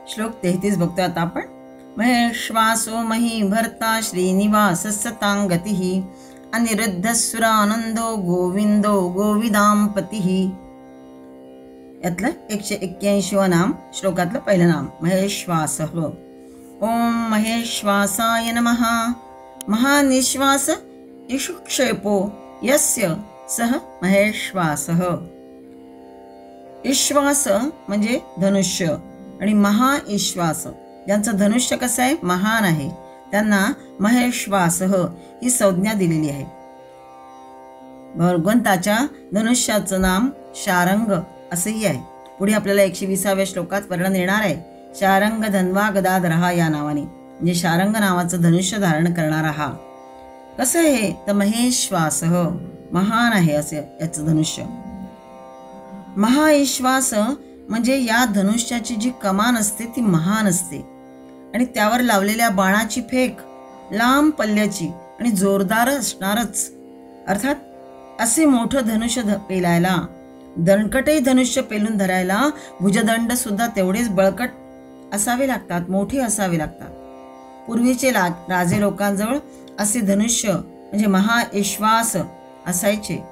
श्लोक 33 बघतोय आता आपण. महेश्वासो मही भर्ता श्रीनिवास सतांगतिः अनिरुद्ध सुरानंदो गोविंदो गोविदांपतिः. यातलं 181 नाम, श्लोकातलं पहिलं नाम महेश्वासः. ओम महेश्वासाय नमः. महानिश्वास इषुक्षेपो यस्य सह महेश्वासः. ईश्वास म्हणजे धनुष्य आणि महाईश्वास ज्यांचं धनुष्य कसं आहे, महान आहे, त्यांना महेश्वासः ही संज्ञा दिलेली आहे. भगवंताच्या धनुष्याचं नाम शारंग असंही आहे. पुढे आपल्याला 120व्या श्लोकात वर्णन येणार आहे. शारंग धन्वा गदाधरहा या नावाने, म्हणजे शारंग नावाचं धनुष्य धारण करणारा हा. कसं आहे तर महेश्वासः महान आहे असं याचं धनुष्य. महाईश्वास म्हणजे या धनुष्याची जी कमान असते ती महान असते आणि त्यावर लावलेल्या बाणाची फेक लांब पल्ल्याची आणि जोरदार असणारच. अर्थात असे मोठं धनुष्य पेलायला, दणकटही धनुष्य पेलून धरायला भुजदंड सुद्धा तेवढेच बळकट असावे लागतात, मोठे असावे लागतात. पूर्वीचे राजे लोकांजवळ असे धनुष्य म्हणजे महाईश्वास असायचे.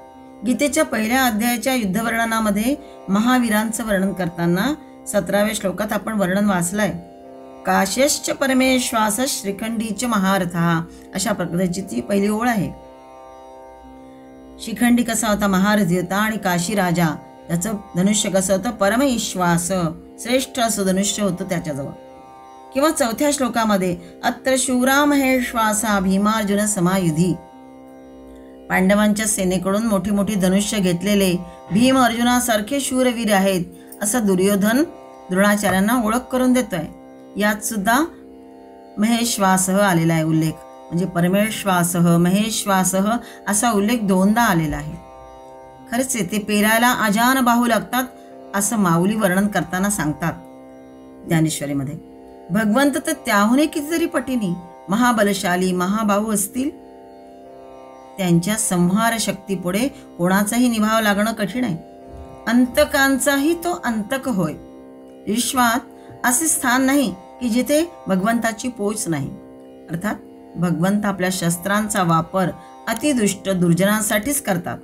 गीतेच्या पहिल्या अध्यायाच्या युद्धवर्णनामध्ये महावीरांचं वर्णन करताना 17व्या श्लोकात आपण वर्णन वाचलंय. काश्यश्च परमेश्वास श्रीखंडीच महारथः अशा प्रकारची ती पहिली ओळ आहे. शिखंडी कसा होता, महारथी होता. आणि काशी राजा त्याचं धनुष्य कसं होतं, परमेश्वास श्रेष्ठ असं धनुष्य होतं त्याच्याजवळ. किंवा 4थ्या श्लोकामध्ये अत्र शूरा महेश्वासा भीमार्जुन समायुधी. पांडवांच्या सेनेकडून मोठी मोठी धनुष्य घेतलेले भीम अर्जुनासारखे शूरवीर आहेत असं दुर्योधन द्रोणाचार्यांना ओळख करून देतोय. यात सुद्धा महेश्वासः आलेला आहे उल्लेख, म्हणजे परमेश्वासः महेश्वासः असा उल्लेख 2दा आलेला आहे. खरंच ते पेरायला अजान बाहू लागतात असं माऊली वर्णन करताना सांगतात ज्ञानेश्वरीमध्ये. भगवंत तर त्याहूनही कितीतरी पटीने महाबलशाली महाबाहू असतील. त्यांच्या संहार शक्तीपुढे कोणाचाही निभाव लागणं कठीण आहे. अंतकांचाही तो अंतक होय. विश्वात असे स्थान नाही की जिथे भगवंताची पोच नाही. अर्थात भगवंत आपल्या शस्त्रांचा वापर अतिदुष्ट दुर्जनांसाठीच करतात.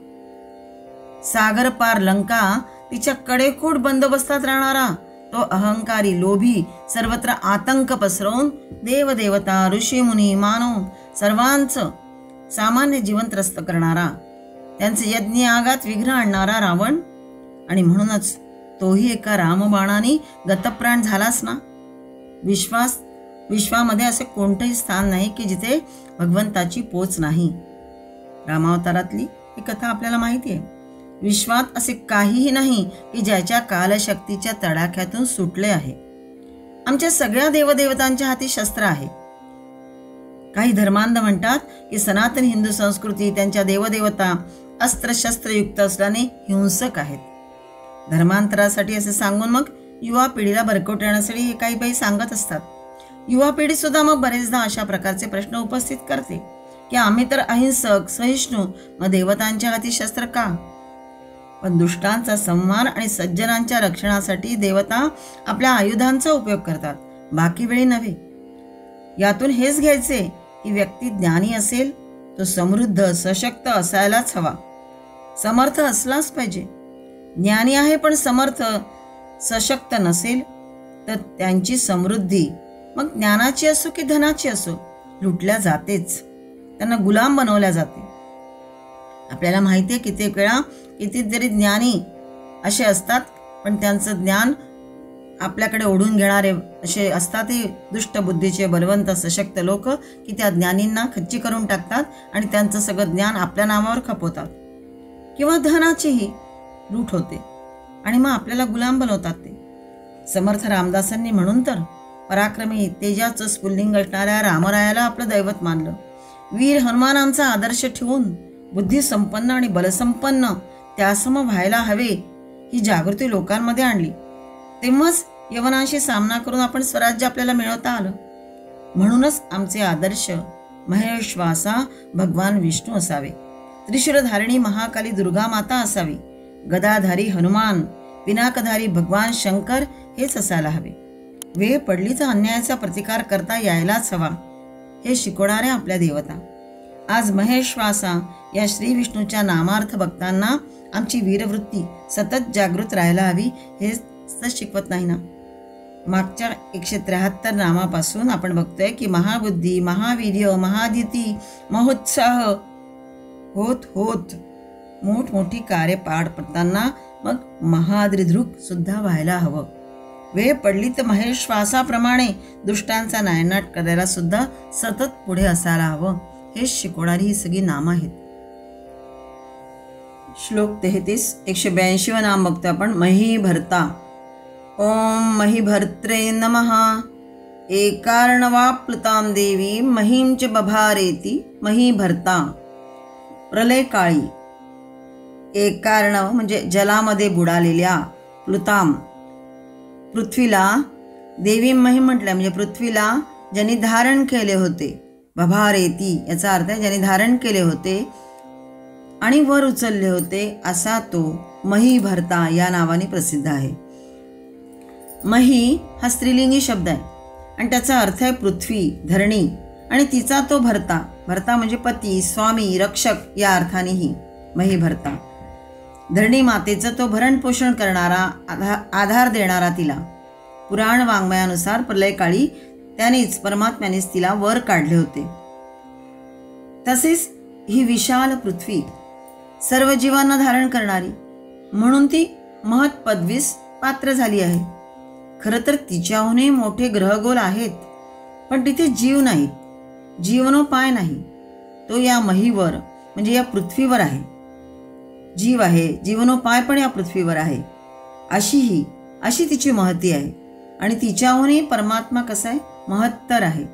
सागर पार लंका तिच्या कडेकोट बंदोबस्तात राहणारा तो अहंकारी लोभी सर्वत्र आतंक पसरवून देवदेवता ऋषीमुनी मानव सर्वांचं सामान्य जीवन त्रस्त करणारा, त्यांचे यज्ञ यागात विघ्न आणणारा रावण. आणि म्हणूनच तोही एका रामबाणाने गतप्राण झालाच ना. विश्वामध्ये असे कोणतेही स्थान नाही की जिथे भगवंताची पोच नाही. रामावतारातली ही कथा आपल्याला माहिती आहे. विश्वात असे काहीही नाही की ज्याच्या कालशक्तीच्या तडाख्यातून सुटले आहे. आमच्या सगळ्या देवदेवतांच्या हाती शस्त्र आहे. काही धर्मांध म्हणतात की सनातन हिंदू संस्कृती त्यांच्या देवदेवता अस्त्रशस्त्रयुक्त असल्याने हिंसक आहेत. धर्मांतरासाठी असे सांगून मग युवा पिढीला भरकवण्यासाठी हे काही बाई सांगत असतात. युवा पिढी सुद्धा मग बरेचदा अशा प्रकारचे प्रश्न उपस्थित करते की आम्ही तर अहिंसक सहिष्णू, मग देवतांच्या हाती शस्त्र का? पण दुष्टांचा संहार आणि सज्जनांच्या रक्षणासाठी देवता आपल्या आयुधांचा उपयोग करतात, बाकी वेळी नव्हे. यातून हेच घ्यायचे की व्यक्ती ज्ञानी असेल तो समृद्ध सशक्त असायलाच हवा, समर्थ असलाच पाहिजे. ज्ञानी आहे पण समर्थ सशक्त नसेल तर त्यांची समृद्धी मग ज्ञानाची असो की धनाची असो लुटल्या जातेच, त्यांना गुलाम बनवल्या जाते. आपल्याला माहिती आहे कित्येक वेळा कितीतरी ज्ञानी असे असतात पण त्यांचं ज्ञान आपल्याकडे ओढून घेणारे असे असतात दुष्ट बुद्धीचे बलवंत सशक्त लोक की त्या ज्ञानींना खच्ची करून टाकतात आणि त्यांचं सगळं ज्ञान आपल्या नावावर खपवतात. किंवा धनाचीही लूट होते आणि मग आपल्याला गुलाम बनवतात ते. समर्थ रामदासांनी म्हणून तर पराक्रमी तेजाचं स्फुल्लिंग असणाऱ्या रामरायाला आपलं दैवत मानलं. वीर हनुमानांचा आदर्श ठेवून बुद्धी संपन्न आणि बलसंपन्न त्यासम व्हायला हवे ही जागृती लोकांमध्ये आणली. तेव्हाच यवनाशी सामना करून आपण स्वराज्य आपल्याला मिळवता आलं. म्हणूनच आमचे आदर्श महेश्वासा भगवान विष्णू असावे, त्रिशूलधारिणी महाकाली दुर्गा माता असावी, गदाधारी हनुमान, पिनाकधारी भगवान शंकर हेच असायला हवे. वेळ पडली तर अन्यायाचा प्रतिकार करता यायलाच हवा हे शिकवणाऱ्या आपल्या देवता. आज महेश्वासा या श्री विष्णूच्या नामार्थ भक्तांना आमची वीरवृत्ती सतत जागृत राहायला हवी हे शिकवत नाही ना. मागच्या 173 नामापासून आपण बघतोय की महाबुद्धी, महावीर्य, महादिती, महोत्साह होत होत मोठमोठी कार्य पार पडताना मग महाद्रिदृक सुद्धा व्हायला हवं. वेळ पडली तर महेश्वासाप्रमाणे दुष्टांचा नायनाट करायला सुद्धा सतत पुढे असायला हवं हे शिकवणारी ही सगळी नामं आहेत. श्लोक 33 182 नाम बघतो आपण. महीभर्ता. ओम महीभर्त्रे नमः. एकार्णवाप्लुतां देवी महीं च बभारेती महीभर्ता. प्रलय काळी एकार्ण म्हणजे जलामध्ये बुडालेल्या, प्लुताम पृथ्वीला, देवी मही म्हटलं म्हणजे पृथ्वीला ज्यांनी धारण केले होते. बभारेती याचा अर्थ आहे ज्यांनी धारण केले होते आणि वर उचलले होते असा तो महीभर्ता या नावाने प्रसिद्ध आहे. मही हा स्त्रीलिंगी शब्द आहे आणि त्याचा अर्थ आहे पृथ्वी, धरणी आणि तिचा तो भर्ता. भर्ता म्हणजे पती, स्वामी, रक्षक या अर्थानेही महीभर्ता. धरणी मातेचं तो भरणपोषण करणारा, आधार देणारा तिला. पुराण वाङ्मयानुसार प्रलयकाळी त्यानेच परमात्म्यानेच तिला वर काढले होते. तसेच ही विशाल पृथ्वी सर्व जीवांना धारण करणारी म्हणून ती महत् पदवीस पात्र झाली आहे. खरं तर तिच्याहूनही मोठे ग्रहगोल आहेत पण तिथे जीव नाहीत, जीवनोपाय नाही. तो या महीवर म्हणजे या पृथ्वीवर आहे. जीव आहे, जीवनोपाय पण या पृथ्वीवर आहे. अशी तिची महती आहे आणि तिच्याहूनही परमात्मा कसा आहे, महत्तर आहे.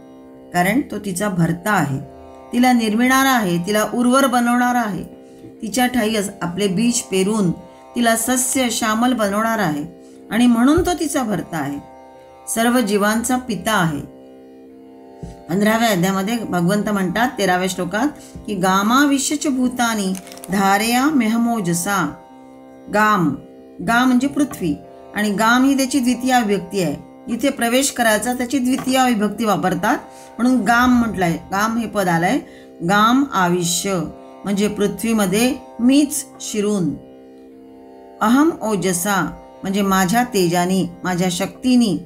कारण तो तिचा भर्ता आहे, तिला निर्मिणारा आहे, तिला उर्वर बनवणारा आहे, तिच्या ठाई आपले बीज पेरून तिला सस्य श्यामल बनवणारा आहे आणि म्हणून तो तिचा भर्ता आहे. सर्व जीवांचा पिता आहे. 15व्या अध्यायामध्ये भगवंत म्हणतात 13व्या श्लोकात की गामा विश्वच भूतानी धारया मेहमोजसा. गाम म्हणजे पृथ्वी आणि गाम ही त्याची द्वितीय विभक्ती आहे. इथे प्रवेश करायचा त्याची द्वितीय विभक्ती वापरतात म्हणून गाम म्हटलंय. गाम हे पद आलंय. गाम आविष्य म्हणजे पृथ्वीमध्ये मीच शिरून. अहम ओजसा म्हणजे माझ्या तेजानी, माझ्या शक्तीनी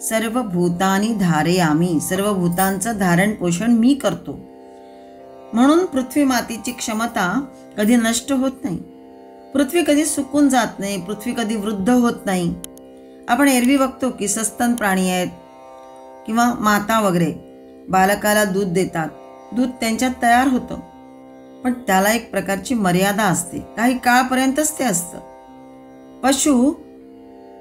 सर्व भूतानी धारयामी, सर्व भूतांचं धारण पोषण मी करतो. म्हणून पृथ्वी मातेची क्षमता कधी नष्ट होत नाही. पृथ्वी कधी सुकून जात नाही, पृथ्वी कधी वृद्ध होत नाही. आपण एरवी बघतो की सस्तन प्राणी आहेत किंवा माता वगैरे बालकाला दूध देतात, दूध त्यांच्यात तयार होतं पण त्याला एक प्रकारची मर्यादा असते, काही काळपर्यंतच ते असतं. पशु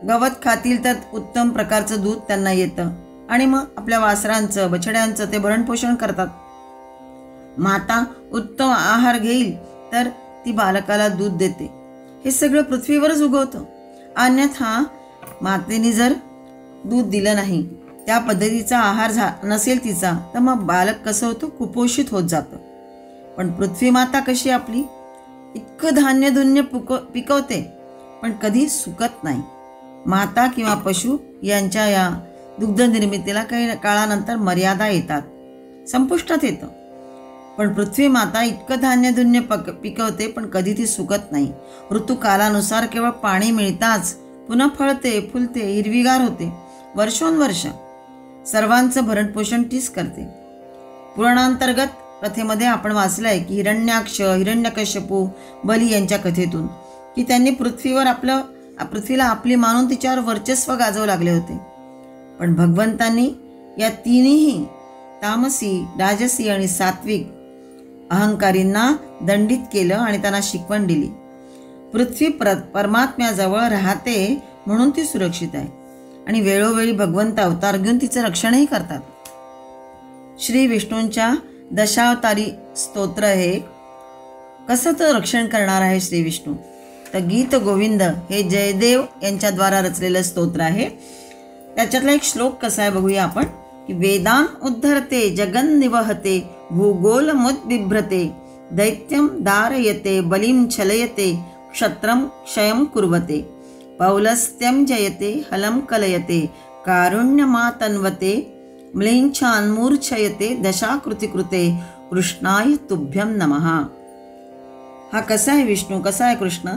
गवत खातील तर उत्तम प्रकारचं दूध त्यांना येतं आणि मग आपल्या वासरांचं, बछड्यांचं ते भरणपोषण करतात. माता उत्तम आहार घेईल तर ती बालकाला दूध देते. हे सगळं पृथ्वीवरच उगवतं. अन्यथा मातेने जर दूध दिलं नाही, त्या पद्धतीचा आहार नसेल तिचा, तर मग बालक कसं होतं, कुपोषित होत जातं. पण पृथ्वी माता कशी आपली इतकं धान्य धुन्य पिकवते पण कधी सुकत नाही. माता किंवा पशु यांच्या या दुग्ध निर्मितीला काही काळानंतर मर्यादा येतात, संपुष्टात येतं. पण पृथ्वी माता इतकं धान्यधुन्य पिकवते पण कधी ती सुकत नाही. ऋतुकालानुसार केवळ पाणी मिळताच पुन्हा फळते, फुलते, हिरवीगार होते. वर्षोनवर्ष सर्वांचं भरणपोषण तीच करते. पुराणांतर्गत कथेमध्ये आपण वाचलंय की हिरण्याक्ष, हिरण्यकश्यपू, बली यांच्या कथेतून की त्यांनी पृथ्वीला आपली मानून तिच्यावर वर्चस्व गाजवू लागले होते. पण भगवंतांनी या तिन्ही तामसी, राजसी आणि सात्विक अहंकारींना दंडित केलं आणि त्यांना शिकवण दिली. पृथ्वी परमात्म्याजवळ राहते म्हणून ती सुरक्षित आहे आणि वेळोवेळी भगवंत अवतार घेऊन तिचं रक्षणही करतात. श्री विष्णूंच्या दशावतारी स्तोत्र हे कसं तर रक्षण करणार आहे श्री विष्णू. तर गीत गोविंद हे जयदेव यांच्याद्वारा रचलेलं स्तोत्र आहे. त्याच्यातला एक श्लोक कसा आहे बघूया आपण की वेदान उद्धरते जगन निवहते भूगोल मुद्बिभ्रते दैत्यम दारयते बलिम छलयते क्षत्रम क्षयम कुर्वते पौलस्त्यं जयते हलं कलयते कारुण्यमातन्वते म्लेच्छान्मूर्छयते दशाकृतिकृते कृष्णाय तुभ्यं नमः. हा कसा आहे विष्णू, कसा आहे कृष्ण?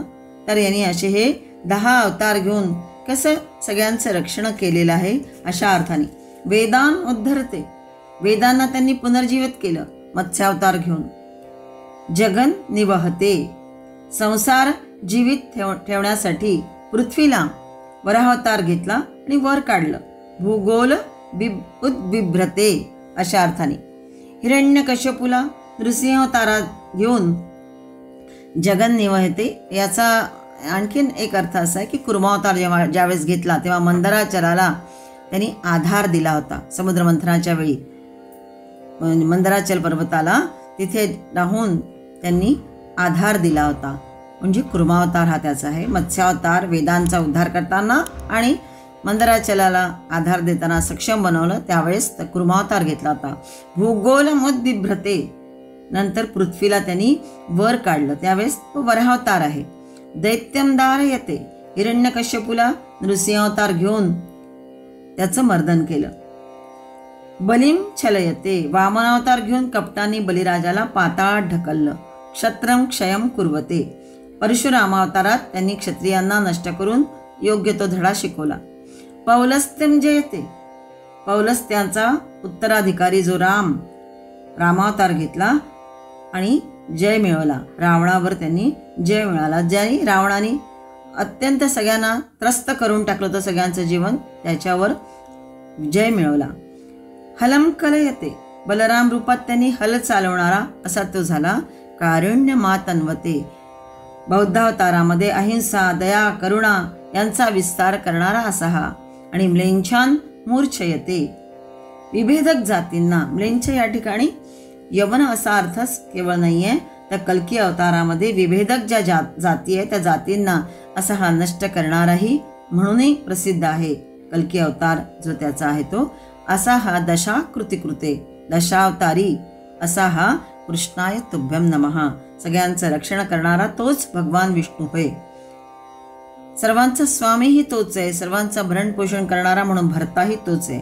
तर यांनी असे हे 10 अवतार घेऊन कसं सगळ्यांचं रक्षण केलेलं आहे अशा अर्थाने. वेदान उद्धरते, वेदांना त्यांनी पुनर्जीवित केलं मत्स्यावतार घेऊन. जगन निवहते, संसार जीवित ठेवण्यासाठी पृथ्वीला वराहावतार घेतला आणि वर काढलं. भूगोल उद्बिभ्रते अशा अर्थाने. हिरण्यकश्यपूला नृसिंहावतारात घेऊन जगन निवहते याचा आणखीन एक अर्थ असा आहे की कुर्मावतार ज्यावेळेस घेतला तेव्हा मंदराचलाला त्यांनी आधार दिला होता. समुद्र मंथनाच्या वेळी मंदराचल पर्वताला तिथे राहून त्यांनी आधार दिला होता, म्हणजे कुर्मावतार हा त्याचा आहे. मत्स्यावतार वेदांचा उद्धार करताना आणि मंदराचलाला आधार देताना सक्षम बनवलं, त्यावेळेस कुर्मावतार घेतला होता. भूगोल मुद्बिभ्रते, नंतर पृथ्वीला त्यांनी वर काढलं, त्यावेळेस तो वराहावतार आहे. दैत्यम दारयते, हिरण्यकश्यपूला नृसिंहावतार घेऊन त्याचं मर्दन केलं. बलिम छलयते, वामनावतार घेऊन कपटांनी बलिराजाला पाताळात ढकललं. क्षत्रम क्षयम कुर्वते, परशुरामावतारात त्यांनी क्षत्रियांना नष्ट करून योग्य तो धडा शिकवला. पौलस्त्यम जयते, पौलस्त्यांचा उत्तराधिकारी जो रामावतार घेतला आणि जय मिळवला. रावणावर त्यांनी जय मिळाला. ज्याने रावणाने अत्यंत सगळ्यांना त्रस्त करून टाकलं होतं, सगळ्यांचं जीवन, त्याच्यावर जय मिळवला. हलम कलयते, बलराम रूपात त्यांनी हल चालवणारा असा तो झाला. कारुण्य मातन्वते, बौद्धावतारामध्ये अहिंसा, दया, करुणा यांचा विस्तार करणारा असा हा. आणि म्लेच्छान मूर्छयते, विभेदक जातींना, म्लेच्छ या ठिकाणी यवन असा अर्थच केवळ नाही आहे, तर कल्की अवतारामध्ये विभेदक ज्या जाती आहे त्या जातींना असा हा नष्ट करणाराही म्हणूनही प्रसिद्ध आहे. कल्की अवतार जो त्याचा आहे तो असा हा दशाकृतिकृते, दशावतारी असा हा कृष्णाय तुभ्यम नमः. सगळ्यांचं रक्षण करणारा तोच भगवान विष्णू होय. सर्वांचा स्वामीही तोच आहे, सर्वांचा भरण पोषण करणारा म्हणून भरताही तोच आहे.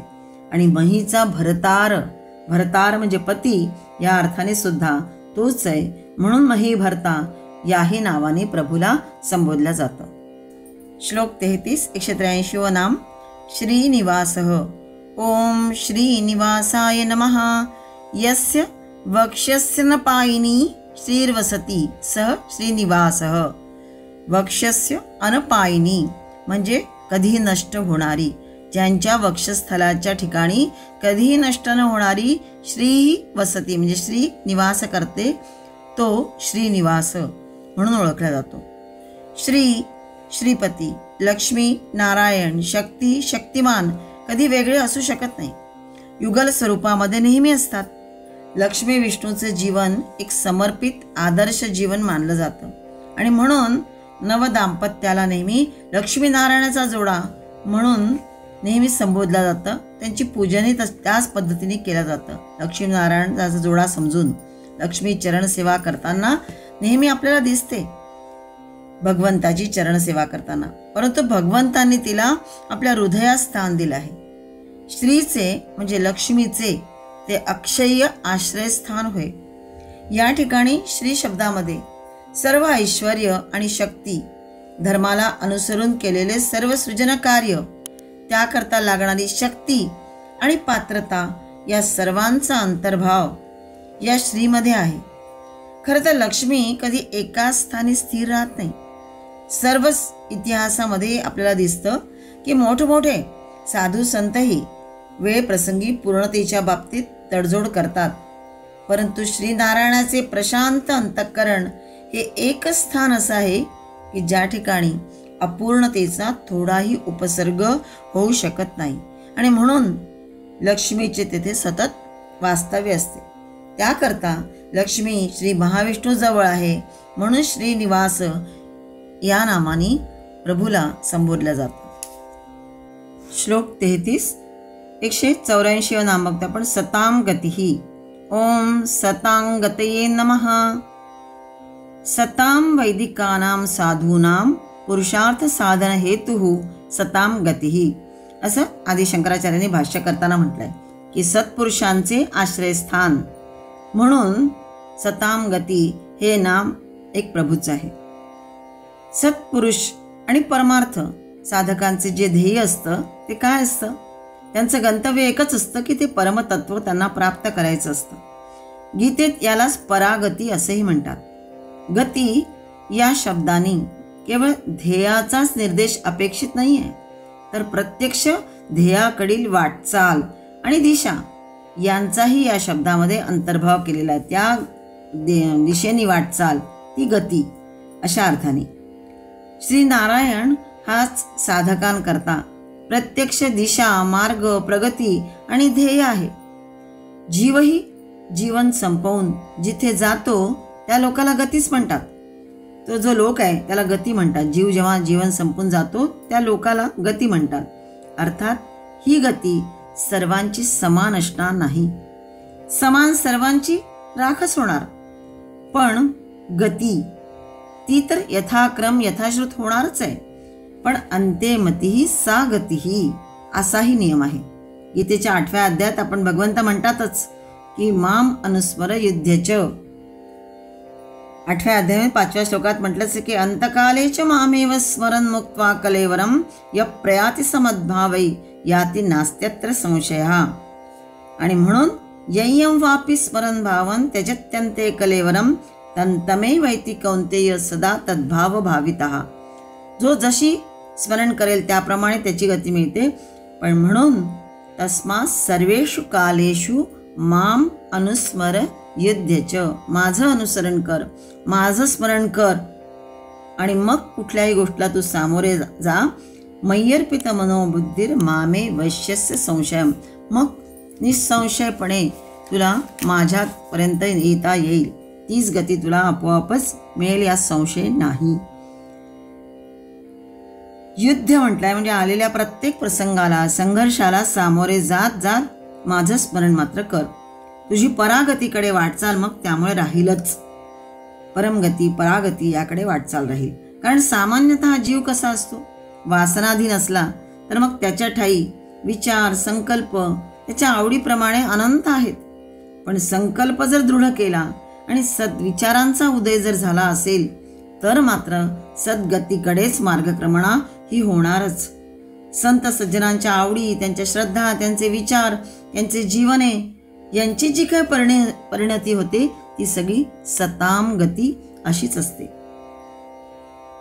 आणि महीचा भरतार, भरतार म्हणजे पती या अर्थाने सुद्धा तोच आहे, म्हणून मही भरता याही नावाने प्रभूला संबोधलं जातं. श्लोक 33 183 नाम. श्रीनिवासः. ओम श्रीनिवासाय नमः. यस्य वक्षस्य न पायिनी श्रीर्वसति सह श्रीनिवासः. वक्षस्य अनपायिनी म्हणजे कधी नष्ट होणारी, ज्यांच्या वक्षस्थलाच्या ठिकाणी कधीही नष्ट न होणारी श्री वसती म्हणजे श्री निवास करते, तो श्रीनिवास म्हणून ओळखला जातो. श्री श्रीपती, लक्ष्मी, नारायण, शक्ती, शक्तिमान कधी वेगळे असू शकत नाही, युगल स्वरूपामध्ये नेहमी असतात. लक्ष्मी विष्णूचे जीवन एक समर्पित आदर्श जीवन मानलं जातं आणि म्हणून नवदाम्पत्याला नेहमी लक्ष्मीनारायणाचा जोडा म्हणून नेहमी संबोधलं जातं. त्यांची पूजनही त्याच पद्धतीने केलं जातं. लक्ष्मीनारायणाचा जोडा समजून लक्ष्मी चरणसेवा करताना नेहमी आपल्याला दिसते भगवंताची चरणसेवा करताना, परंतु भगवंतांनी तिला आपल्या हृदयात स्थान दिलं आहे. श्रीचे म्हणजे लक्ष्मीचे ते अक्षय्य आश्रयस्थान होय. या ठिकाणी श्री शब्दामध्ये सर्व ऐश्वर्य आणि शक्ती, धर्माला अनुसरून केलेले सर्व सृजन कार्य, त्याकरता लागणारी शक्ती आणि पात्रता या सर्वांचा अंतर्भाव या श्रीमध्ये आहे. खरं तर लक्ष्मी कधी एकाच स्थानी स्थिर राहत नाही. सर्व इतिहासामध्ये आपल्याला दिसतं की मोठमोठे साधू संतही वेळ प्रसंगी पूर्णतेच्या बाबतीत तडजोड करतात, परंतु श्रीनारायणाचे प्रशांत अंतःकरण हे एकच स्थान असं आहे की ज्या ठिकाणी अपूर्णतेचा थोडाही उपसर्ग होऊ शकत नाही आणि म्हणून लक्ष्मीचे तेथे सतत वास्तव्य असते. त्याकरता लक्ष्मी श्री महाविष्णूजवळ आहे, म्हणून श्रीनिवास या नामाने प्रभूला संबोधलं जातं. श्लोक 33 184 नाम बघता आपण. सतां गतिः. ओम सतां गतये नमः. सतां वैदिकानां साधूनां पुरुषार्थ साधन हेतु सताम गतिही, असं आदि शंकराचार्यांनी भाष्य करताना म्हटलंय की सत्पुरुषांचे आश्रयस्थान म्हणून सताम गती हे नाम एक प्रभूचं आहे. सत्पुरुष आणि परमार्थ साधकांचे जे ध्येय असतं ते काय असतं? त्यांचं गंतव्य एकच असतं की ते परमतत्व त्यांना प्राप्त करायचं असतं. गीतेत यालाच परागती असेही म्हणतात. गती या शब्दाने केवळ ध्येयाचाच निर्देश अपेक्षित नाही आहे, तर प्रत्यक्ष ध्येयाकडील वाटचाल आणि दिशा यांचाही या शब्दामध्ये अंतर्भाव केलेला आहे. त्या दिशेने वाटचाल ती गती अशा अर्थाने. श्री नारायण हाच साधकांकरता प्रत्यक्ष दिशा, मार्ग, प्रगती आणि ध्येय आहे. जीवही जीवन संपवून जिथे जातो त्या लोकाला गतीच म्हणतात. तो जो लोक आहे त्याला गती म्हणतात. जीव जेव्हा जीवन संपून जातो त्या लोकाला गती म्हणतात. अर्थात ही गती सर्वांची समान असणार नाही. समान सर्वांची राखच होणार, पण गती ती तर यथाक्रम यथाश्रुत होणारच आहे. पण अंते मतीही सा गतीही असाही नियम आहे. गीतेच्या 8व्या अध्यायात आपण भगवंत म्हणतातच की माम अनुस्मर युध्यच. 8व्या अध्यायात 5व्या श्लोकात म्हटलंच की अंतकालेच मामेव स्मरण मुक्त्वा कलेवरम य प्रयाति समद्भावै याति नास्त्यत्र संशयः. आणि म्हणून यय्यं वापि स्मरण भावं त्यजत्यन्ते कलेवरम तंतमे वैति कौंतेय सदा तद्भाव भावितः. जो जशी स्मरण करेल त्याप्रमाणे त्याची गती मिळते. पण म्हणून तस्मात् सर्वेषु कालेषु माम अनुस्मर युध्यच. माझं अनुसरण कर, माझं स्मरण कर आणि मग कुठल्याही गोष्टीला तू सामोरे जा. मय्यर्पित मनोबुद्धीर मामे वैश्यस्य संशयम. मग निसंशयपणे तुला माझ्यापर्यंत येता येईल. तीच गती तुला आपोआपच मिळेल यात संशय नाही. युद्ध म्हटलंय म्हणजे आलेल्या प्रत्येक प्रसंगाला, संघर्षाला सामोरे जात जात माझं स्मरण मात्र कर. तुझी परागतीकडे वाटचाल मग त्यामुळे राहीलच. परमगती, परागती याकडे वाटचाल राहील. कारण सामान्यतः जीव कसा असतो, वासनाधीन असला तर मग त्याच्या ठाई विचार, संकल्प त्याच्या आवडीप्रमाणे अनंत आहेत. पण संकल्प जर दृढ केला आणि सद्विचारांचा उदय जर झाला असेल तर मात्र सद्गतीकडेच मार्गक्रमणा ही होणारच. संत सज्जनांच्या आवडी, त्यांच्या श्रद्धा, त्यांचे विचार, त्यांचे जीवने यांची जी काही परिणती होते ती सगळी सताम गती अशीच असते.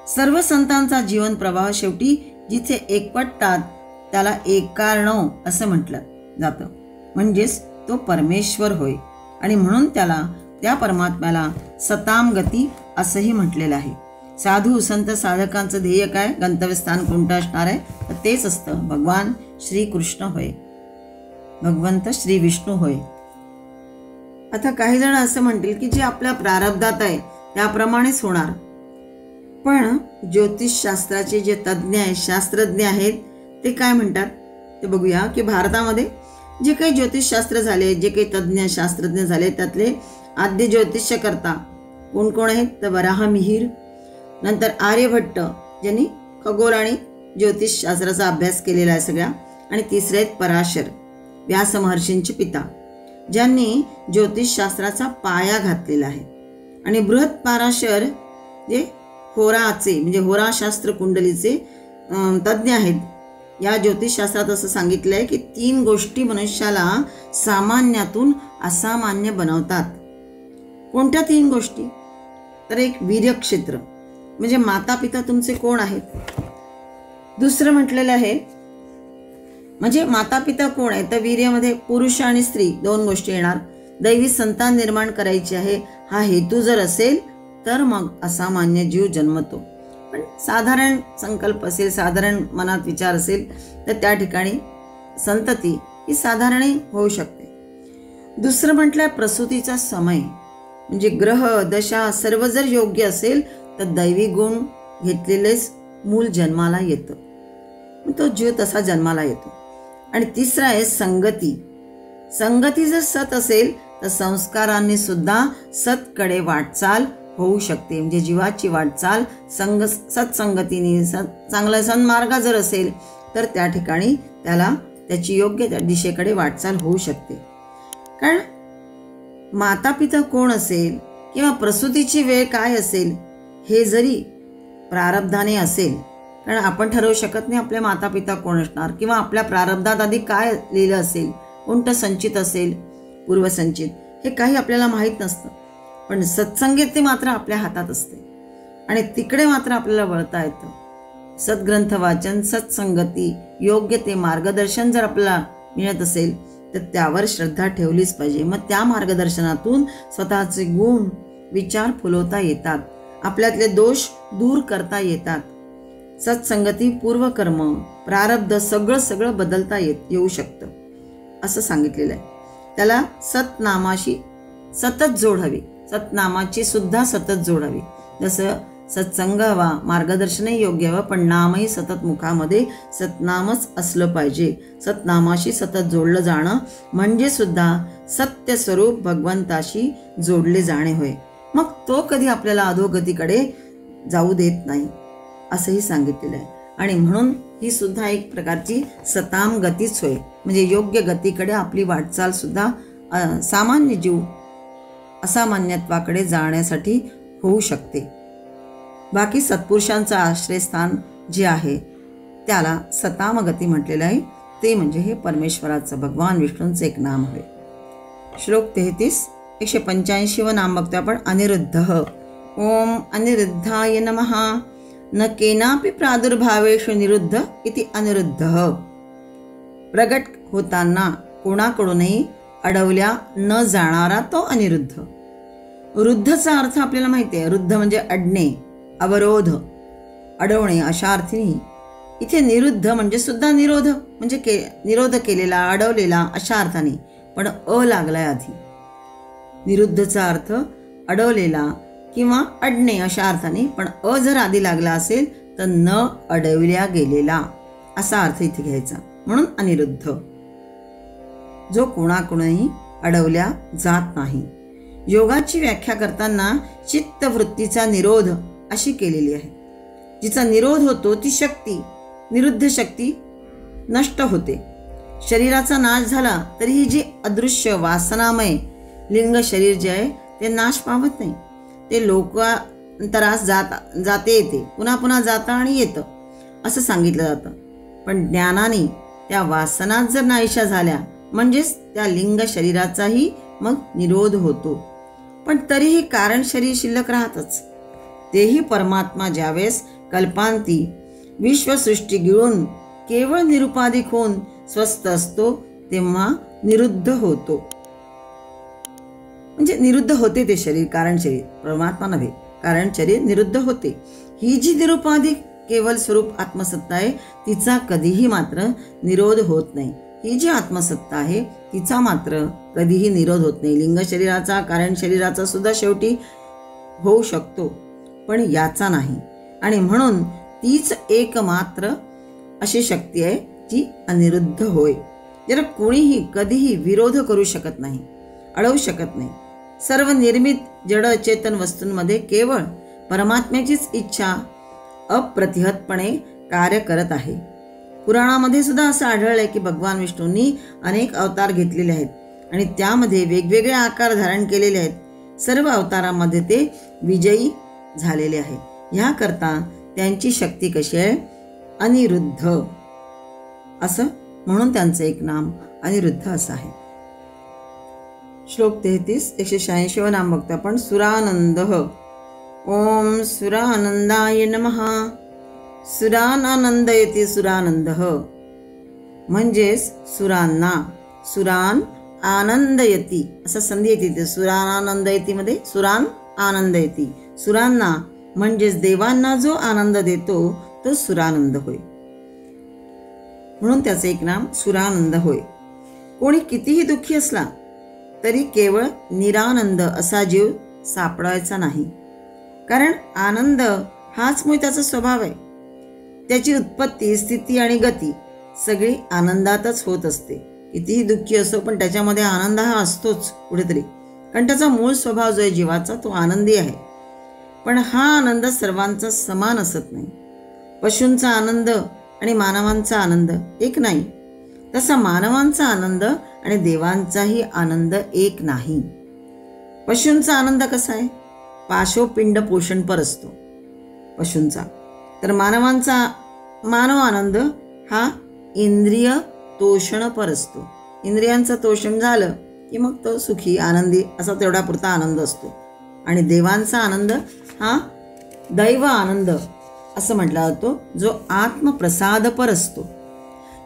सर्व संतांचा जीवन प्रवाह शेवटी जिथे एकवटतात त्याला एकार्णव असं म्हटलं जातं. म्हणजेच तो परमेश्वर होय. आणि म्हणून त्याला, त्या परमात्म्याला सताम गती असंही म्हटलेलं आहे. साधू संत साधकांचं ध्येय काय, गंतव्यस्थान कोणतं असणार आहे तर तेच असतं भगवान श्रीकृष्ण होय, भगवंत श्री विष्णू होय. आता काही जण असं म्हणतील की जे आपल्या प्रारब्धात आहे त्याप्रमाणेच होणार. पण ज्योतिषशास्त्राचे जे तज्ज्ञ आहेत, शास्त्रज्ञ आहेत ते काय म्हणतात ते बघूया. की भारतामध्ये जे काही ज्योतिषशास्त्र झाले, जे काही तज्ज्ञ शास्त्रज्ञ झाले त्यातले आद्य ज्योतिष्यकर्ता कोण कोण आहेत तर वराह मिहिर, नंतर आर्यभट्ट ज्यांनी खगोल आणि ज्योतिषशास्त्राचा अभ्यास केलेला आहे सगळ्या, आणि तिसरे आहेत पराशर, व्यास महर्षींचे पिता, ज्यांनी ज्योतिषशास्त्राचा पाया घातलेला आहे. आणि बृहत पराशर जे होराचे म्हणजे होराशास्त्र कुंडलीचे तज्ज्ञ आहेत. या ज्योतिषशास्त्रात असं सांगितलं आहे की 3 गोष्टी मनुष्याला सामान्यातून असामान्य बनवतात. कोणत्या 3 गोष्टी तर एक वीर्यक्षेत्र म्हणजे माता पिता तुमचे कोण आहेत. दुसरं म्हटलेलं आहे म्हणजे माता पिता कोण आहे तर वीर्यामध्ये पुरुष आणि स्त्री 2 गोष्टी येणार. दैवी संतान निर्माण करायची आहे हा हेतू जर असेल तर मग असामान्य जीव जन्मतो. पण साधारण संकल्प असेल, साधारण मनात विचार असेल तर त्या ठिकाणी संतती ही साधारणही होऊ शकते. दुसरं म्हटलंय प्रसूतीचा समय म्हणजे ग्रह दशा सर्व जर योग्य असेल तर दैवी गुण घेतलेलेच मूल जन्माला येतं, तो जीव तसा जन्माला येतो. आणि तिसरा आहे संगती. संगती जर सत असेल तर संस्कारांनी सुद्धा सतकडे वाटचाल होऊ शकते. म्हणजे जीवाची वाटचाल सत्संगतीने चांगला सन्मार्ग जर असेल तर त्या ठिकाणी त्याला त्याची योग्य त्या दिशेकडे वाटचाल होऊ शकते. कारण माता पिता कोण असेल किंवा प्रसूतीची वेळ काय असेल हे जरी प्रारब्धाने असेल, कारण आपण ठरवू शकत नाही आपल्या माता पिता कोण असणार किंवा आपल्या प्रारब्धात आधी काय लिहिलं असेल, कोणतं संचित असेल, पूर्वसंचित, हे काही आपल्याला माहीत नसतं. पण सत्संगती मात्र आपल्या हातात असते आणि तिकडे मात्र आपल्याला वळता येतं. सद्ग्रंथ वाचन, सत्संगती, योग्य ते मार्गदर्शन जर आपल्याला मिळत असेल तर त्यावर श्रद्धा ठेवलीच पाहिजे. मग त्या मार्गदर्शनातून स्वतःचे गुण विचार फुलवता येतात, आपल्यातले दोष दूर करता येतात. सत्संगती, पूर्वकर्म, प्रारब्ध सगळं बदलता येऊ शकतं असं सांगितलेलं आहे. त्याला सतनामाशी सतत जोड हवी, सतनामाची सुद्धा सतत जोड हवी. जसं सत्संग हवा, मार्गदर्शनही योग्य हवं, पण नामही सतत मुखामध्ये सतनामच असलं पाहिजे. सतनामाशी सतत जोडलं जाणं म्हणजे सुद्धा सत्य स्वरूप भगवंताशी जोडले जाणे होय. मग तो कधी आपल्याला अधोगतीकडे जाऊ देत नाही असंही सांगितलेलं आहे. आणि म्हणून ही सुद्धा एक प्रकारची सताम गतीच होय. म्हणजे योग्य गतीकडे आपली वाटचाल सुद्धा सामान्य जीव असामान्यत्वाकडे जाण्यासाठी होऊ शकते. बाकी सत्पुरुषांचं आश्रयस्थान जे आहे त्याला सतामगती म्हटलेलं आहे. ते म्हणजे हे परमेश्वराचं, भगवान विष्णूंचं एक नाम आहे. श्लोक 33, 185 नाम बघतो आपण. अनिरुद्धः. ओम अनिरुद्धाय नमः. न केनापि प्रादुर्भावेषु निरुद्ध इति अनिरुद्धः. प्रगट होताना कोणाकडूनही अडवल्या न जाणारा तो अनिरुद्ध. रुद्धचा अर्थ आपल्याला माहिती आहे. रुद्ध म्हणजे अडणे, अवरोध, अडवणे अशा अर्थी. इथे निरुद्ध म्हणजे सुद्धा निरोध, म्हणजे निरोध केलेला, अडवलेला अशा अर्थाने, पण अ लागलाय आधी. निरुद्धचा अर्थ अडवलेला किंवा अडणे अशा अर्थाने, पण अ जर आधी लागला असेल तर न अडवल्या गेलेला असा अर्थ इथे घ्यायचा. म्हणून अनिरुद्ध, जो कोणाकोणही अडवल्या जात नाही. योगाची व्याख्या करताना चित्तवृत्तीचा निरोध अशी केलेली आहे. जिचा निरोध होतो ती शक्ती, निरुद्ध शक्ती नष्ट होते. शरीराचा नाश झाला तरी ही जी अदृश्य वासनामय लिंग शरीर जे आहे ते नाश पावत नाही. ते लोकांतरास जाते येते, पुन्हा पुन्हा जातं आणि येतं असं सांगितलं जातं. पण ज्ञानाने त्या वासना जर नाहीशा झाल्या म्हणजेच त्या लिंग शरीराचाही मग निरोध होतो. पण तरीही कारण शरीर शिल्लक राहतच. तेही परमात्मा ज्यावेळेस कल्पांती विश्वसृष्टी गिळून केवळ निरुपाधिक होऊन स्वस्थ असतो तेव्हा निरुद्ध होतो. म्हणजे निरुद्ध होते ते शरीर, कारण शरीर, परमात्मा नव्हे, कारण शरीर निरुद्ध होते. ही जी निरुपाधिक केवळ स्वरूप आत्मसत्ता आहे तिचा कधीही मात्र निरोध होत नाही. ही जी आत्मसत्ता आहे तिचा मात्र कधीही निरोध होत नाही. लिंग शरीराचा, कारण शरीराचा सुद्धा शेवटी होऊ शकतो, पण याचा नाही. आणि म्हणून तीच एकमात्र अशी शक्ती आहे जी अनिरुद्ध होय. ज्याला कोणीही कधीही विरोध करू शकत नाही, अडवू शकत नाही. सर्व निर्मित जड चेतन वस्तूंमध्ये केवळ परमात्म्याचीच इच्छा अप्रतिहतपणे कार्य करत आहे. पुराणामध्ये सुद्धा असं आढळलंय की भगवान विष्णूंनी अनेक अवतार घेतलेले आहेत आणि त्यामध्ये वेगवेगळे आकार धारण केलेले आहेत. सर्व अवतारामध्ये ते विजयी झालेले आहे. ह्याकरता त्यांची शक्ती कशी आहे? अनिरुद्ध असं, म्हणून त्यांचं एक नाम अनिरुद्ध असं आहे. श्लोक 33, 186 नाम बघतो आपण. सुरानंदः. ओम सुरानंदाय नमः. सुरानानंदयति सुरानंदः म्हणजेच सुरांना, सुरान आनंदयती असं संधी येते. सुरानानंदयती मध्ये सुरान आनंदयती, सुरांना म्हणजेच देवांना जो आनंद देतो तो सुरानंद होय. म्हणून त्याचे एक नाम सुरानंद होय. कोणी कितीही दुःखी असला तरी केवळ निरानंद असा जीव सापडायचा नाही. कारण आनंद हाच मूळ त्याचा स्वभाव आहे. त्याची उत्पत्ती, स्थिती आणि गती सगळी आनंदातच होत असते. कितीही दुःखी असो पण त्याच्यामध्ये आनंद हा असतोच कुठेतरी, कारण त्याचा मूळ स्वभाव जो आहे जीवाचा तो आनंदी आहे. पण हा आनंद सर्वांचा समान असत नाही. पशूंचा आनंद आणि मानवांचा आनंद एक नाही. तसा मानवांचा आनंद आणि देवांचाही आनंद एक नाही. पशूंचा आनंद कसा आहे? पाशोपिंड पोषणपर असतो पशूंचा. तर मानव आनंद हा इंद्रिय तोषणपर असतो. इंद्रियांचं तोषण झालं की मग तो सुखी आनंदी असा तेवढा पुरता आनंद असतो. आणि देवांचा आनंद हा दैव आनंद असं म्हटला जातो, जो आत्मप्रसादपर असतो.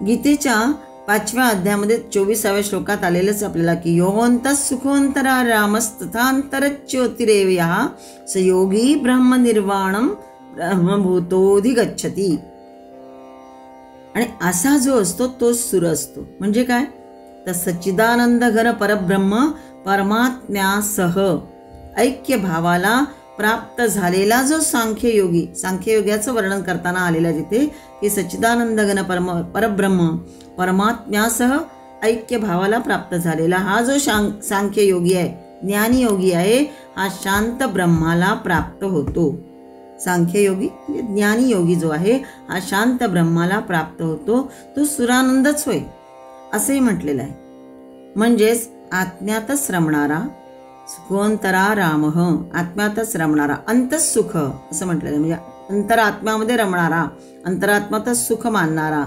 गीतेच्या 5व्या अध्यायामध्ये 24व्या श्लोकात आलेलंच आपल्याला की योगोंत सुखोंतरा रामस्तथांतरच्योतिरेव्या स योगी ब्रह्मनिर्वाणम ब्रह्मभूतोधिगच्छति. आणि असा जो असतो तो सुर असतो. म्हणजे काय? तर सच्चिदानंद घन परब्रह्म परमात्म्यासह ऐक्य भावाला प्राप्त झालेला जो सांख्ययोगी, सांख्ययोग्याचं वर्णन करताना आलेलं तिथे की सच्चिदानंद घन परब्रह्म परमात्म्यासह ऐक्य भावाला प्राप्त झालेला हा जो सांख्ययोगी आहे, ज्ञानीयोगी आहे, हा शांत ब्रह्माला प्राप्त होतो. सांख्ययोगी म्हणजे ज्ञानीयोगी जो आहे हा शांत ब्रह्माला प्राप्त होतो. तो सुरानंदच होय असंही म्हटलेलं आहे. म्हणजेच आत्म्यातच रमणारा, सुखोंतरा रामः, आत्म्यातच रमणारा, अंतःसुख असं म्हटलेलं आहे. म्हणजे अंतरात्म्यामध्ये रमणारा, अंतरात्म्यातच सुख मानणारा,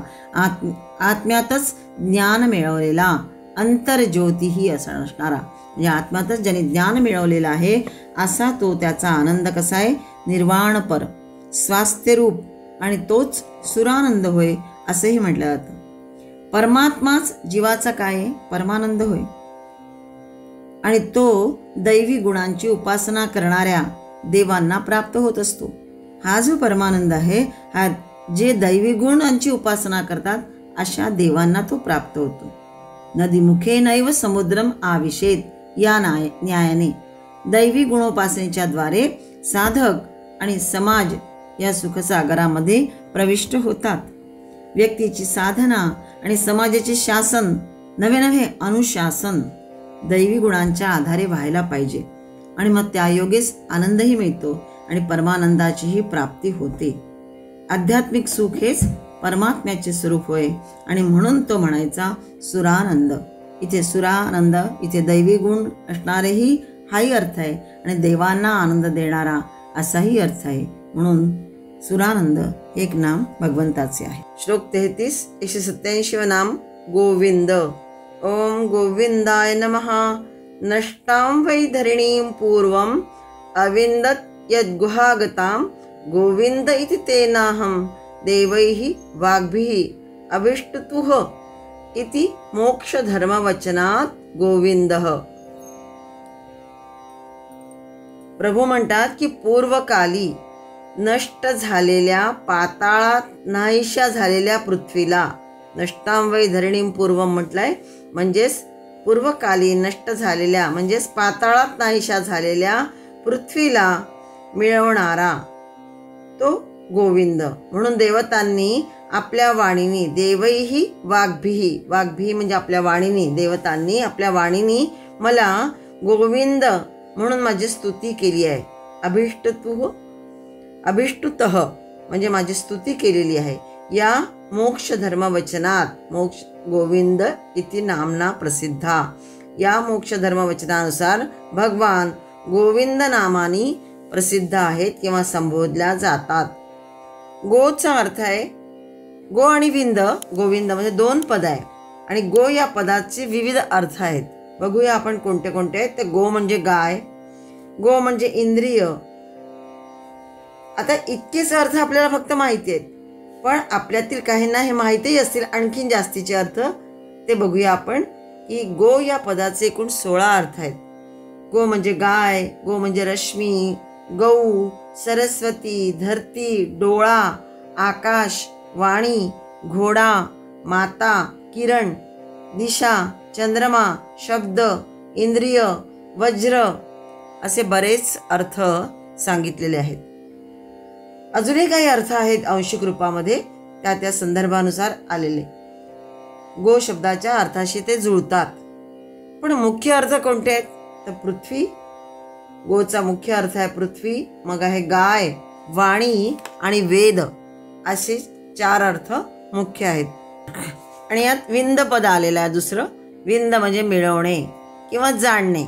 आत्म्यातच ज्ञान मिळवलेला, अंतर्ज्योतिही असा असणारा, म्हणजे आत्म्यातच ज्याने ज्ञान मिळवलेलं आहे असा तो, त्याचा आनंद कसा आहे? निर्वाणपर, स्वास्थ्यरूप, आणि तोच सुरानंद होय असंही म्हटलं जातं. परमात्माच जीवाचा काय आहे? परमानंद होय. आणि तो दैवी गुणांची उपासना करणाऱ्या देवांना प्राप्त होत असतो. हा जो परमानंद आहे हा जे दैवी गुणांची उपासना करतात अशा देवांना तो प्राप्त होतो. नदीमुखे नैव समुद्रम आविशेत या न्यायाने दैवी गुणोपासनेच्या द्वारे साधक आणि समाज या सुखसागरामध्ये प्रविष्ट होतात. व्यक्तीची साधना आणि समाजाचे शासन, नवे नवे अनुशासन दैवी गुणांच्या आधारे व्हायला पाहिजे. आणि मग त्यायोगेच आनंदही मिळतो आणि परमानंदाचीही प्राप्ती होते. आध्यात्मिक सुख हेच परमात्म्याचे स्वरूप होय. आणि म्हणून तो म्हणायचा सुरानंद. इथे सुरानंद, इथे दैवी गुण असणारेही हाही अर्थ आहे आणि देवांना आनंद देणारा असाही अर्थ आहे. म्हणून सुरानंद हे एक नाम भगवंताचे आहे. श्लोक 33 187 नाम गोविंद. ओम गोविंदाय नमः. नष्टां वै धरणीं पूर्वम् अविन्दत् यद्गुहागतां गोविंद इति तेनाहं देवैः वाग्भिः अभिष्टुतुः इति मोक्षधर्मवचनात् गोविंदः. प्रभू म्हणतात की पूर्वकाली नष्ट झालेल्या, पाताळात नाहीशा झालेल्या पृथ्वीला, नष्टां वै धरणीं पूर्वम म्हटलंय, म्हणजेच पूर्वकाली नष्ट झालेल्या म्हणजेच पाताळात नाहीशा झालेल्या पृथ्वीला मिळवणारा तो गोविंद. म्हणून देवतांनी आपल्या वाणीनी, देवैही वाग्भिही, वाग्भिही म्हणजे आपल्या वाणीनी, देवतांनी आपल्या वाणीनी मला गोविंद म्हणून माझी स्तुती केली आहे. अभिष्टुतः म्हणजे माझी स्तुती केलेली आहे. या मोक्ष धर्म वचनात, मोक्ष गोविंद इति नामना प्रसिद्धा, या मोक्ष धर्म वचनानुसार भगवान गोविंद नामानी प्रसिद्ध आहेत किंवा संबोधल्या जातात. गोचा अर्थ आहे गो आणि विंद. गोविंद म्हणजे दोन पद आहे आणि गो या पदाचे विविध अर्थ आहेत. बघूया आपण कोणते कोणते आहेत. ते गो म्हणजे गाय, गो म्हणजे इंद्रिय. आता इतकेच अर्थ आपल्याला फक्त माहिती आहेत, पण आपल्यातील काहींना हे माहितीही असतील आणखीन जास्तीचे अर्थ. ते बघूया आपण की गो या पदाचे एकूण 16 अर्थ आहेत. गो म्हणजे गाय, गो म्हणजे रश्मी, गौ, सरस्वती, धरती, डोळा, आकाश, वाणी, घोडा, माता, किरण, दिशा, चंद्रमा, शब्द, इंद्रिय, वज्र असे बरेच अर्थ सांगितलेले आहेत. अजूनही काही अर्थ आहेत अंशिक रूपामध्ये, त्या संदर्भानुसार आलेले. गो शब्दाच्या अर्थाशी ते जुळतात. पण मुख्य अर्थ कोणते आहेत? तर पृथ्वी, गोचा मुख्य अर्थ आहे पृथ्वी, मग आहे गाय, वाणी आणि वेद, असे 4 अर्थ मुख्य आहेत. आणि यात विंद पद आलेलं आहे दुसरं. विंद म्हणजे मिळवणे किंवा जाणणे.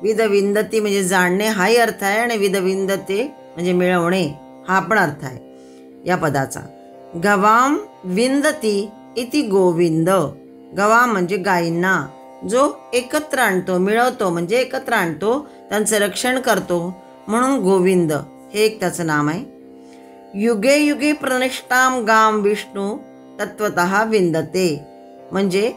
विद विंदती म्हणजे जाणणे हाही अर्थ आहे, आणि विद विंदते म्हणजे मिळवणे हा पण अर्थ आहे या पदाचा. गवाम विंदती इति गोविंद. गवाम म्हणजे गायींना जो एकत्र आणतो, मिळवतो म्हणजे एकत्र आणतो, त्यांचं रक्षण करतो, म्हणून गोविंद हे एक त्याचं नाम आहे. युगे युगे प्रनिष्ठाम गाम विष्णू तत्वतः विंदते. म्हणजे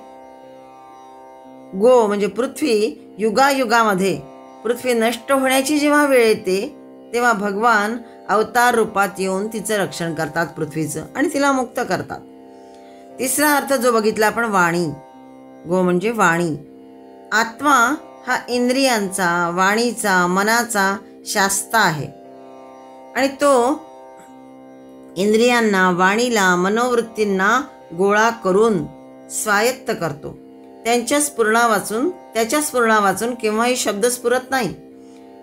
गो म्हणजे पृथ्वी, युगायुगामध्ये पृथ्वी नष्ट होण्याची जेव्हा वेळ येते तेव्हा भगवान अवतार रूपात येऊन तिचं रक्षण करतात पृथ्वीचं, आणि तिला मुक्त करतात. तिसरा अर्थ जो बघितला आपण वाणी. गो म्हणजे वाणी. आत्मा हा इंद्रियांचा, वाणीचा, मनाचा शास्ता आहे, आणि तो इंद्रियांना, वाणीला, मनोवृत्तींना गोळा करून स्वायत्त करतो. त्याच्या स्फुरणा वाचून केव्हाही शब्द स्फुरत नाही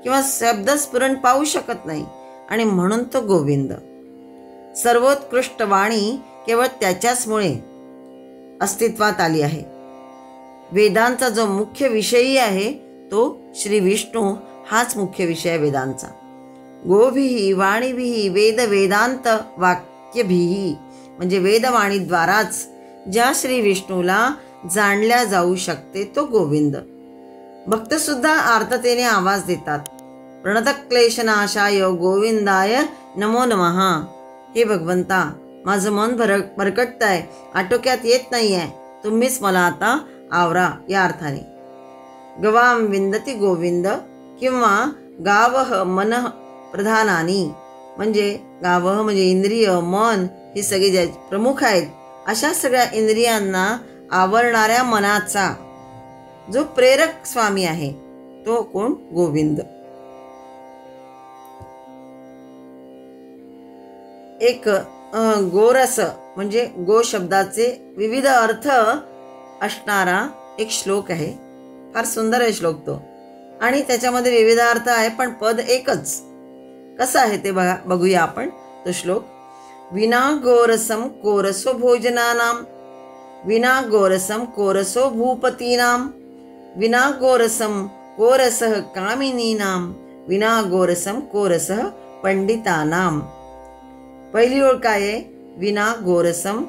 किंवा शब्द स्फुरण पाहू शकत नाही, आणि म्हणून तो गोविंद. सर्वोत्कृष्ट वाणी केवळ त्याच्याचमुळे अस्तित्वात आली आहे. वेदांचा जो मुख्य विषयी आहे तो श्री विष्णू हाच मुख्य विषय आहे वेदांचा. गोभिही वाणीभिही वेद वेदांत वाक्यभिही म्हणजे वेदवाणीद्वाराच ज्या श्री विष्णूला जाणल्या जाऊ शकते तो गोविंद. भक्त सुद्धा आर्ततेने आवाज देतात, प्रणतक्लेशनाशाय गोविंदाय नमो नमः. हे भगवंता, माझं मन भरकटतंय, आटोक्यात येत नाहीये, तुम्हीच मला आता आवरा, या अर्थाने. गवाम विंदती गोविंद किंवा गावह मन प्रधानानी म्हणजे गावह म्हणजे इंद्रिय, मन हे सगळे जे प्रमुख आहेत, अशा सगळ्या इंद्रियांना आवरणाऱ्या मनाचा जो प्रेरक स्वामी आहे तो कोण? गोविंद. एक गोरस म्हणजे गो शब्दाचे विविध अर्थ असणारा एक श्लोक आहे. फार सुंदर आहे श्लोक तो, आणि त्याच्यामध्ये विविध अर्थ आहे, पण पद एकच. कसं आहे ते बघूया आपण तो श्लोक. विना गोरसम कोरसो भोजनानाम, विना गोरसम कोरसो भूपतीनाम, विना गोरसम कोरसः कामिनीनाम, विना गोरसम कोरसः पंडितानाम. पहिली ओळ काय आहे? विना गोरसम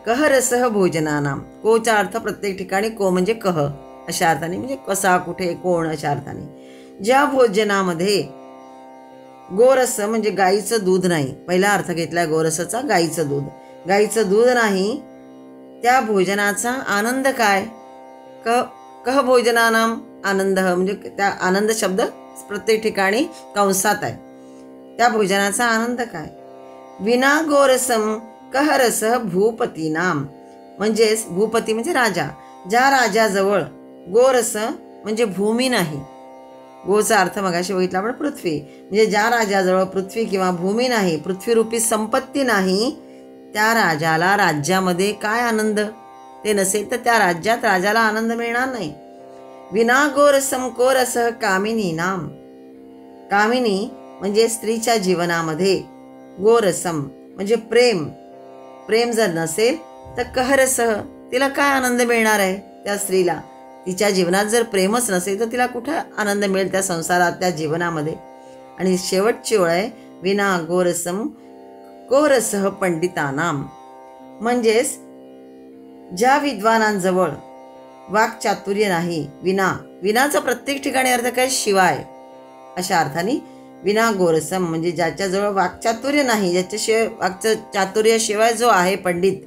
कहरसः भोजनानाम. कोचा अर्थ प्रत्येक ठिकाणी को म्हणजे कह अशा अर्थाने, म्हणजे कसा, कुठे, कोण अशा अर्थाने. ज्या भोजनामध्ये गोरस म्हणजे गाईचं दूध नाही, पहिला अर्थ घेतलाय गोरसचा गाईचं दूध, गाईचं दूध नाही, त्या भोजनाचा आनंद काय? कह भोजनानाम आनंद म्हणजे त्या आनंद शब्द प्रत्येक ठिकाणी कंसात आहे. त्या भोजनाचा आनंद काय? विना गोरसम कहरसः भूपतीनाम म्हणजेच भूपती म्हणजे राजा, ज्या राजाजवळ गोरस म्हणजे भूमी नाही. गोचा अर्थ मगाशी बघितला आपण पृथ्वी, म्हणजे ज्या राजाजवळ पृथ्वी किंवा भूमी नाही, पृथ्वीरूपी संपत्ती नाही, त्या राजाला राज्यामध्ये काय आनंद ते नसेल तर त्या राज्यात राजाला आनंद मिळणार नाही. विना गोरसम कोरसः कामिनी नाम. कामिनी म्हणजे स्त्रीच्या जीवनामध्ये, गोरसम म्हणजे प्रेम, प्रेम जर नसेल तर कहरसह तिला काय आनंद मिळणार आहे? त्या स्त्रीला तिच्या जीवनात जर प्रेमच नसेल तर तिला कुठे आनंद मिळेल त्या संसारात, त्या जीवनामध्ये. आणि शेवटची ओळ आहे विना गोरसम कोरसः पंडितानाम म्हणजेच ज्या विद्वानांजवळ वाक्चातुर्य नाही. विनाचा प्रत्येक ठिकाणी अर्थ काय? शिवाय अशा अर्थाने विना गोरसम म्हणजे ज्याच्याजवळ वाक्चातुर्य नाही, ज्याच्याशिवाय वाक्चातुर्याशिवाय जो आहे पंडित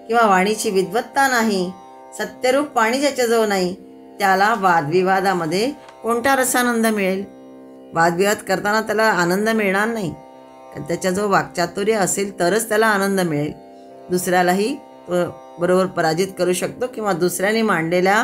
किंवा वाणीची विद्वत्ता नाही, सत्यरूप वाणी ज्याच्याजवळ नाही, त्याला वादविवादामध्ये कोणता रसानंद मिळेल? वादविवाद करताना त्याला आनंद मिळणार नाही. त्याच्याजवळ वाक्चातुर्य असेल तरच त्याला आनंद मिळेल. दुसऱ्यालाही बरोबर पराजित करू शकतो किंवा दुसऱ्याने मांडलेल्या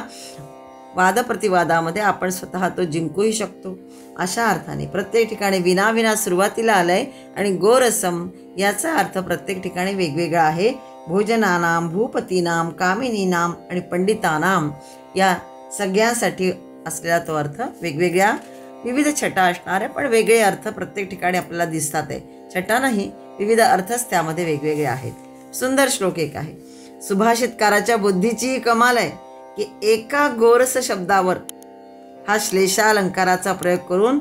वादप्रतिवादामध्ये आपण स्वतः तो जिंकूही शकतो. अशा अर्थाने प्रत्येक ठिकाणी विना सुरुवातीला आलंय, आणि गोरसम याचा अर्थ प्रत्येक ठिकाणी वेगवेगळा आहे. भोजनानाम, भूपतीनाम, कामिनीनाम आणि पंडितानाम या सगळ्यांसाठी असलेला तो अर्थ वेगवेगळ्या विविध छटा असणार आहे, पण वेगळे अर्थ प्रत्येक ठिकाणी आपल्याला दिसतात आहे. छटा नाही, विविध अर्थच त्यामध्ये वेगवेगळे आहेत. सुंदर श्लोक एक आहे. सुभाषितकाराच्या बुद्धीची कमाल आहे की एका गोरस शब्दावर हा श्लेषालंकाराचा प्रयोग करून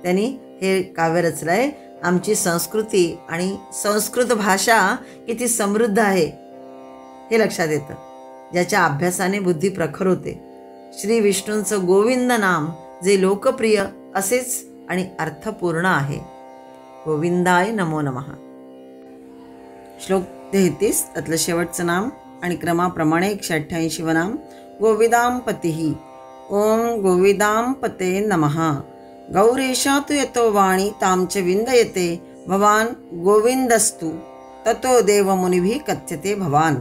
त्यांनी हे काव्य रचलं आहे. आमची संस्कृती आणि संस्कृत भाषा किती समृद्ध आहे हे लक्षात येतं, ज्याच्या अभ्यासाने बुद्धी प्रखर होते. श्री विष्णूंचं गोविंद नाम जे लोकप्रिय असेच आणि अर्थपूर्ण आहे. गोविंदाय नमो नमः. श्लोक 33 त्यातलं शेवटचं नाम आणि क्रमाप्रमाणे 188 नाम. गोविदांपतीः. ओम गोविदांपते नमः. गौरेशा तु यतो वाणी तां च विन्दयते भवान् गोविन्दस्तु ततो देवमुनिभिः कथ्यते भवान्.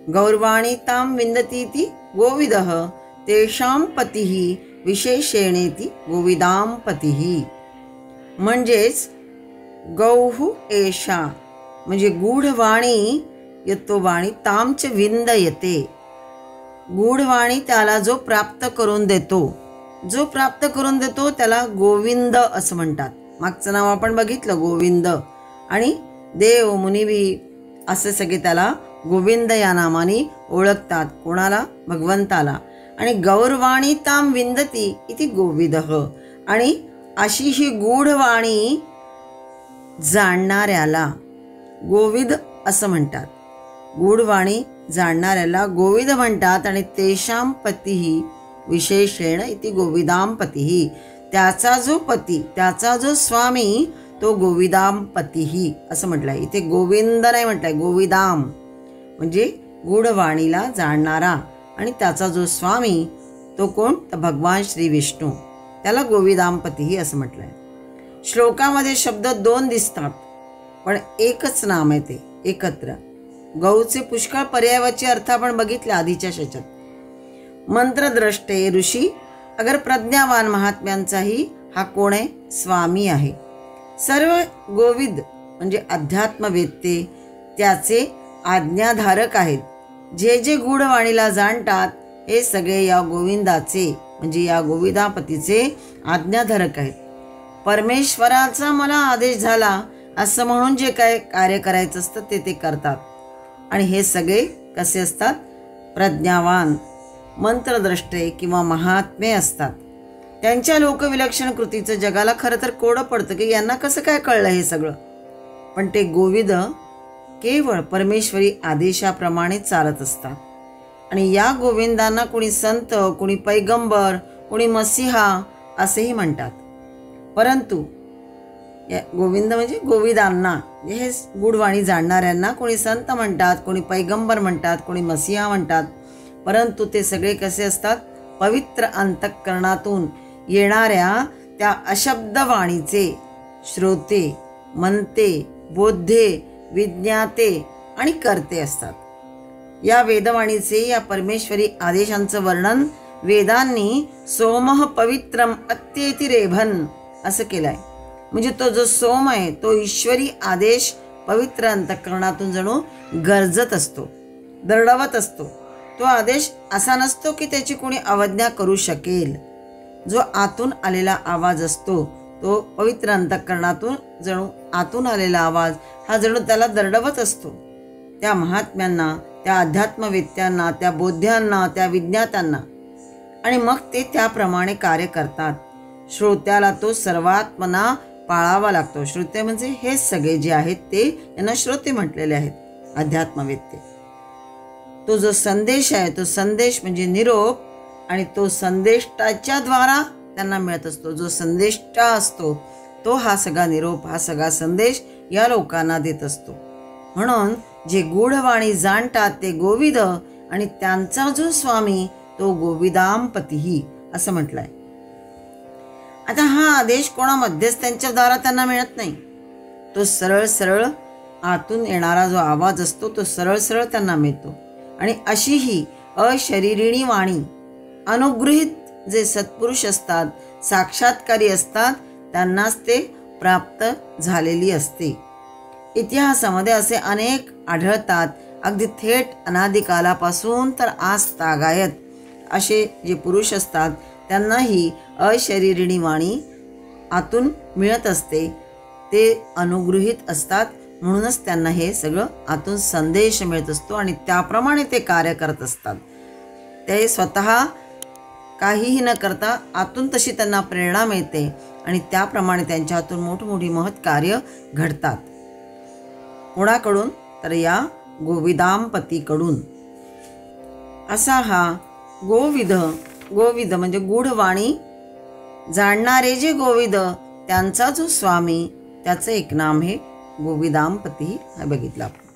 गौरवाणी तां विन्दतीति गोविदः तेषां पतिः विशेषेणेति गोविदांपतीः. म्हणजेच गौः एषा म्हणजे गूढवाणी, यतो वाणी तांच विन्दयते, गूढवाणी त्याला जो प्राप्त करून देतो, जो प्राप्त करून देतो त्याला गोविंद असं म्हणतात. मागचं नाव आपण बघितलं गोविंद, आणि देव मुनिवी असे सगळे त्याला गोविंद या नामाने ओळखतात. कोणाला? भगवंताला. आणि गौरवाणी ताम विंदती इति गोविदः. आणि अशी ही गूढवाणी जाणणाऱ्याला गोविद असं म्हणतात. गूढवाणी जाणणाऱ्याला गोविद म्हणतात. आणि तेषां पतीः विशेषेण इति गोविदांपतीः. त्याचा जो पती, त्याचा जो स्वामी तो गोविदांपतीः असं म्हटलंय. इथे गोविंद नाही म्हटलंय, गोविदाम म्हणजे गूढवाणीला जाणणारा, आणि त्याचा जो स्वामी तो कोण? तर भगवान श्री विष्णू, त्याला गोविदांपतीः असं म्हटलंय. श्लोकामध्ये शब्द 2 दिसतात पण एकच नाम आहे ते एकत्र. गौचे पुष्कळ पर्यायवाची अर्थ आपण बघितले आधीच्या शतकात. मंत्रद्रष्टे ऋषी अगर प्रज्ञावान महात्म्यांचाही हा कोण आहे? स्वामी आहे. सर्व गोविद म्हणजे अध्यात्मवेत्ते त्याचे आज्ञाधारक आहेत. जे जे गूढवाणीला जाणतात हे सगळे या गोविंदाचे म्हणजे या गोविदापतीचे आज्ञाधारक आहेत. परमेश्वराचा मला आदेश झाला असं म्हणून जे काय कार्य करायचं असतं ते करतात. आणि हे सगळे कसे असतात? प्रज्ञावान, मंत्रद्रष्टे किंवा महात्मे असतात. त्यांच्या लोकविलक्षण कृतीचं जगाला खरं तर कोडं पडतं की यांना कसं काय कळलं हे सगळं. पण ते गोविद केवळ परमेश्वरी आदेशाप्रमाणे चालत असतात. आणि या गोविंदांना कोणी संत, कोणी पैगंबर, कोणी मसीहा असेही म्हणतात. परंतु गोविंद म्हणजे गोविदांना, हे गूढवाणी जाणणाऱ्यांना कोणी संत म्हणतात, कोणी पैगंबर म्हणतात, कोणी मसीहा म्हणतात. परंतु ते सगळे कसे असतात? पवित्र अंतःकरणातून येणाऱ्या त्या अशब्द वाणीचे श्रोते, मनते, बोधे, विज्ञाते आणि करते असतात. या वेदवाणीचे, या परमेश्वरी आदेशांचं वर्णन वेदांनी सोमः पवित्रम अत्येति रेभन असं केलंय. म्हणजे तो जो सोम आहे तो ईश्वरी आदेश पवित्र अंतःकरणातून जणू गरजत असतो, दरडवत असतो. तो आदेश असा नसतो की त्याची कोणी अवज्ञा करू शकेल. जो आतून आलेला आवाज असतो तो पवित्र अंतःकरणातून जणू आतून आलेला आवाज हा जणू त्याला दरडवत असतो. त्या महात्म्यांना, त्या अध्यात्मवेत्यांना, त्या बोध्यांना, त्या विज्ञात्यांना. आणि मग ते त्याप्रमाणे कार्य करतात. श्रोत्याला तो सर्वात्मना पाळावा लागतो. श्रोते म्हणजे हे सगळे जे आहेत ते यांना श्रोते म्हटलेले आहेत, अध्यात्मवेत्ते. तो जो संदेश आहे तो संदेश म्हणजे निरोप, आणि तो संदेष्टाच्या द्वारा त्यांना मिळत असतो. जो संदेष्टा असतो तो हा सगळा निरोप, हा सगळा संदेश या लोकांना देत असतो. म्हणून जे गूढवाणी जाणतात ते गोविद, आणि त्यांचा जो स्वामी तो गोविदांपतीः असं म्हटलंय. आता हा आदेश कोणा मध्यस्थांच्या द्वारा त्यांना मिळत नाही. तो सरळ सरळ आतून येणारा जो आवाज असतो तो सरळ सरळ त्यांना मिळतो. आणि अशी ही अशरीरिणी वाणी अनुगृहीत जे सत्पुरुष असतात, साक्षात्कारी असतात, त्यांनाच ते प्राप्त झालेली असते. इतिहासामध्ये असे अनेक आढळतात. अगदी थेट अनादिकालापासून तर आज तागायत असे जे पुरुष असतात त्यांना ही अशरीरिणी वाणी आतून मिळत असते ते अनुगृहीत असतात, म्हणूनच त्यांना हे सगळं आतून संदेश मिळत असतो आणि त्याप्रमाणे ते कार्य करत असतात. ते स्वतः काहीही न करता आतून तशी त्यांना प्रेरणा मिळते आणि त्याप्रमाणे त्यांच्या हातून मोठमोठी महत् कार्य घडतात. कोणाकडून? तर या गोविदांपतीकडून. असा हा गोविद म्हणजे गूढवाणी जाणणारे जे गोविद, त्यांचा जो स्वामी, त्याचं एक नाम हे गोविदांपती बघितलं आपण.